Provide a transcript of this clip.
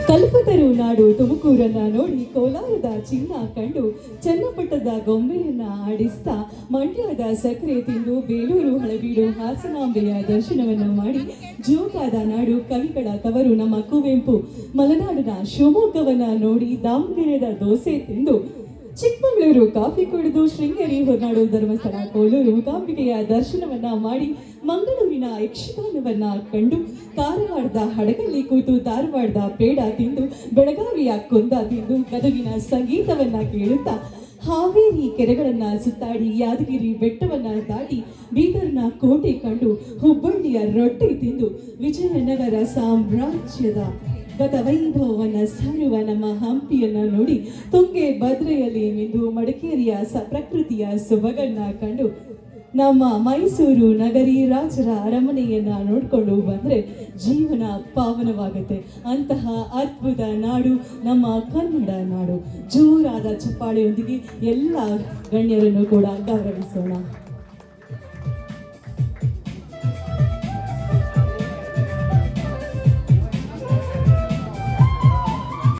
ಕಲ್ಪತರು ನಾಡು ತುಮಕೂರನ್ನ ನೋಡಿ ಕೋಲಾರದ ಚಿನ್ನ ಕಂಡು ಚನ್ನಪಟ್ಟದ ಗೊಂಬೆಯನ್ನ ಆಡಿಸ್ತಾ ಮಂಡ್ಯದ ಸಕ್ಕರೆ ತಿಂದು ಬೇಲೂರು ಹಳಬೀಡು ಹಾಸನಾಂಬೆಯ ದರ್ಶನವನ್ನ ಮಾಡಿ ಜೋಕಾದ ನಾಡು ಕವಿಗಳ ತವರು ನಮ್ಮ ಕುವೆಂಪು ಮಲೆನಾಡಿನ ಶಿವಮೊಗ್ಗವನ್ನ ನೋಡಿ ದಾವಣಗೆರೆಯ ದೋಸೆ ತಿಂದು ಚಿಕ್ಕಮಗಳೂರು ಕಾಫಿ ಕುಡಿದು ಶೃಂಗೇರಿ ಹೊರನಾಡು ಧರ್ಮಸ್ಥಳ ಕೋಲೂರು ಮೂಕಾಂಬಿಕೆಯ ದರ್ಶನವನ್ನ ಮಾಡಿ ಮಂಗಳೂರಿನ ಯಕ್ಷಗಾನವನ್ನ ಕಂಡು ಕಾರವಾಡದ ಹಡಗಲ್ಲಿ ಕೂತು ಧಾರವಾಡದ ಪೇಡ ತಿಂದು ಬೆಳಗಾವಿಯ ಕೊಂದ ತಿಂದು ಗದಗಿನ ಸಂಗೀತವನ್ನ ಕೇಳುತ್ತಾ ಹಾವೇರಿ ಕೆರೆಗಳನ್ನ ಸುತ್ತಾಡಿ ಯಾದಗಿರಿ ಬೆಟ್ಟವನ್ನ ದಾಟಿ ಬೀದರ್ನ ಕೋಟೆ ಕಂಡು ಹುಬ್ಬಳ್ಳಿಯ ರೊಟ್ಟಿ ತಿಂದು ವಿಜಯನಗರ ಸಾಮ್ರಾಜ್ಯದ ಗತವೈಭವವನ್ನು ಸಾರುವ ನಮ್ಮ ಹಂಪಿಯನ್ನ ನೋಡಿ ತುಂಗೆ ಭದ್ರೆಯಲ್ಲಿ ಮಿಂದು ಮಡಿಕೇರಿಯ ಪ್ರಕೃತಿಯ ಸೊಬಗನ್ನ ಕಂಡು ನಮ್ಮ ಮೈಸೂರು ನಗರಿ ರಾಜರ ಅರಮನೆಯನ್ನ ನೋಡ್ಕೊಂಡು ಬಂದ್ರೆ ಜೀವನ ಪಾವನವಾಗುತ್ತೆ. ಅಂತಹ ಅದ್ಭುತ ನಾಡು ನಮ್ಮ ಕನ್ನಡ ನಾಡು. ಜೋರಾದ ಚಪ್ಪಾಳೆಯೊಂದಿಗೆ ಎಲ್ಲ ಗಣ್ಯರನ್ನು ಕೂಡ ಗೌರವಿಸೋಣ.